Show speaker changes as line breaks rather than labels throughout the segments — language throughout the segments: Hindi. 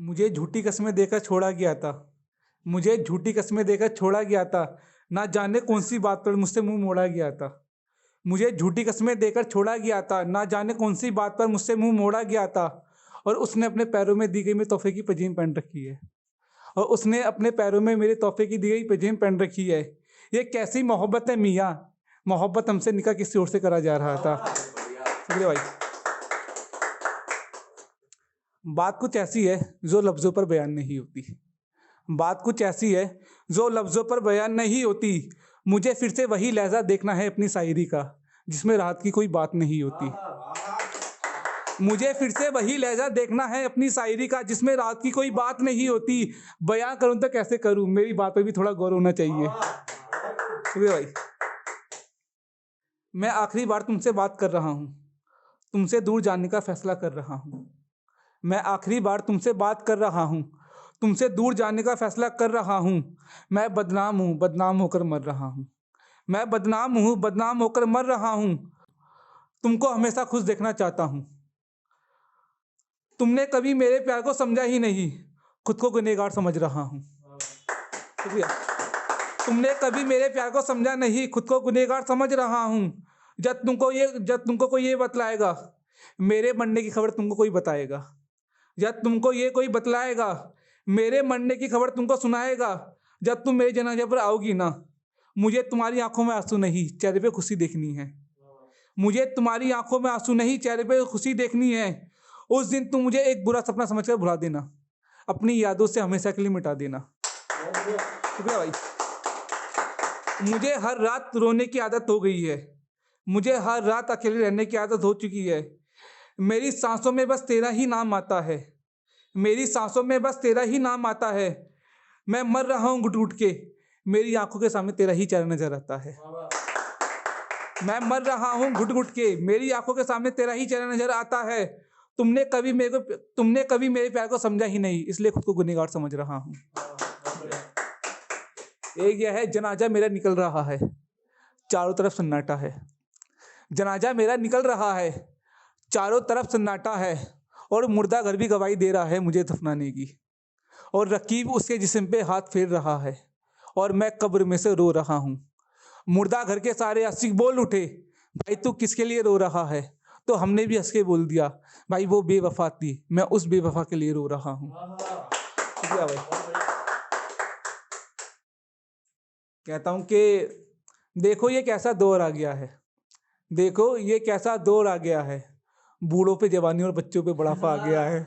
मुझे झूठी कस्में देकर छोड़ा गया था। मुझे झूठी कस्में देकर छोड़ा गया था। ना जाने कौन सी बात पर मुझसे मुंह मोड़ा गया था। मुझे झूठी कस्में देकर छोड़ा गया था। ना जाने कौन सी बात पर मुझसे मुंह मोड़ा गया था। और उसने अपने पैरों में दी गई मेरे तोहफे की पजीम पहन रखी है। और उसने अपने पैरों में मेरे तोहफे की दी गई पजीम पहन रखी है। ये कैसी मोहब्बत है मियाँ। मोहब्बत हमसे निकाह किसी और से करा जा रहा था। शुक्रिया भाई। बात कुछ ऐसी है जो लफ्ज़ों पर बयान नहीं होती। बात कुछ ऐसी है जो लफ्ज़ों पर बयान नहीं होती। मुझे फिर से वही लहजा देखना है अपनी शायरी का, जिसमें राहत की कोई बात नहीं होती। मुझे फिर से वही लहजा देखना है अपनी शायरी का, जिसमें राहत की कोई बात नहीं होती। बयां करूं तो कैसे करूं, मेरी बात पर भी थोड़ा गौर होना चाहिए। शुक्रिया भाई। मैं आखिरी बार तुमसे बात कर रहा हूं, तुमसे दूर जाने का फैसला कर रहा हूं। मैं आखिरी बार तुमसे बात कर रहा हूं, तुमसे दूर जाने का फैसला कर रहा हूं। मैं बदनाम हूं, बदनाम होकर मर रहा हूं। मैं बदनाम हूं, बदनाम होकर मर रहा हूं। तुमको हमेशा खुश देखना चाहता हूं। तुमने कभी मेरे प्यार को समझा ही नहीं, खुद को गुनहगार समझ रहा हूं। शुक्रिया। तुमने कभी मेरे प्यार को समझा नहीं, खुद को गुनहगार समझ रहा हूं। जब तुमको कोई ये बतलाएगा, मेरे मरने की खबर तुमको कोई बताएगा। जब तुमको ये कोई बतलाएगा, मेरे मरने की खबर तुमको सुनाएगा। जब तुम मेरे जनाजे पर आओगी ना, मुझे तुम्हारी आंखों में आंसू नहीं, चेहरे पे खुशी देखनी है। मुझे तुम्हारी आंखों में आंसू नहीं, चेहरे पे खुशी देखनी है। उस दिन तुम मुझे एक बुरा सपना समझकर भुला देना, अपनी यादों से हमेशा के लिए मिटा देना। शुक्रिया भाई। मुझे हर रात रोने की आदत हो गई है। मुझे हर रात अकेले रहने की आदत हो चुकी है। मेरी सांसों में बस तेरा ही नाम आता है। मेरी सांसों में बस तेरा ही नाम आता है। मैं मर रहा हूँ घुट घुट के, मेरी आंखों के सामने तेरा ही चेहरा नजर आता है। मैं मर रहा हूँ घुट घुट के, मेरी आंखों के सामने तेरा ही चेहरा नजर आता है। तुमने कभी मेरे प्यार को समझा ही नहीं, इसलिए खुद को गुनहगार समझ रहा हूँ। एक यह है, जनाजा मेरा निकल रहा है, चारों तरफ सन्नाटा है। जनाजा मेरा निकल रहा है, चारों तरफ सन्नाटा है। और मुर्दा घर भी गवाही दे रहा है मुझे दफनाने की। और रकीब उसके जिस्म पे हाथ फेर रहा है, और मैं कब्र में से रो रहा हूँ। मुर्दा घर के सारे आशिक बोल उठे, भाई तू किसके लिए रो रहा है। तो हमने भी हंस के बोल दिया, भाई वो बेवफा थी, मैं उस बेवफा के लिए रो रहा हूँ। शुक्रिया भाई। कहता हूँ कि देखो ये कैसा दौर आ गया है। देखो ये कैसा दौर आ गया है, बूढ़ों पे जवानी और बच्चों पे बुढ़ापा आ गया है।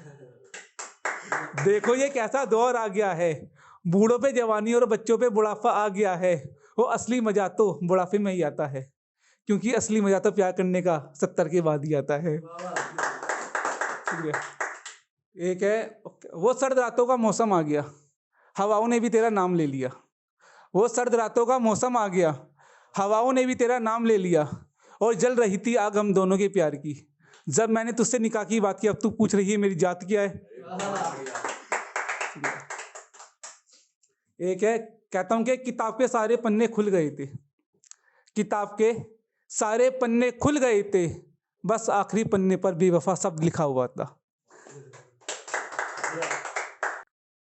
देखो ये कैसा दौर आ गया है, बूढ़ों पे जवानी और बच्चों पे बुढ़ापा आ गया है। वो असली मजा तो बुढ़ापे में ही आता है, क्योंकि असली मजा तो प्यार करने का 70 के बाद ही आता है। एक है, वो सर्द रातों का मौसम आ गया, हवाओं ने भी तेरा नाम ले लिया। वो सर्द रातों का मौसम आ गया, हवाओं ने भी तेरा नाम ले लिया। और जल रही थी आग हम दोनों के प्यार की, जब मैंने तुझसे निकाह की बात की, अब तू पूछ रही है मेरी जात क्या है। एक है, कहता हूं कि किताब के सारे पन्ने खुल गए थे। किताब के सारे पन्ने खुल गए थे, बस आखिरी पन्ने पर बेवफा शब्द लिखा हुआ था।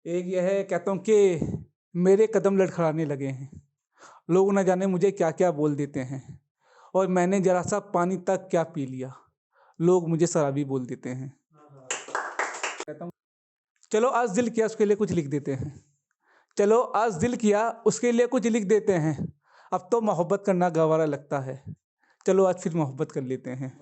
एक यह है, कहता हूं कि मेरे कदम लड़खड़ाने लगे हैं, लोग न जाने मुझे क्या क्या बोल देते हैं। और मैंने जरा सा पानी तक क्या पी लिया, लोग मुझे शराबी बोल देते हैं। कहता हूं, चलो आज दिल किया उसके लिए कुछ लिख देते हैं। चलो आज दिल किया उसके लिए कुछ लिख देते हैं। अब तो मोहब्बत करना गवारा लगता है, चलो आज फिर मोहब्बत कर लेते हैं।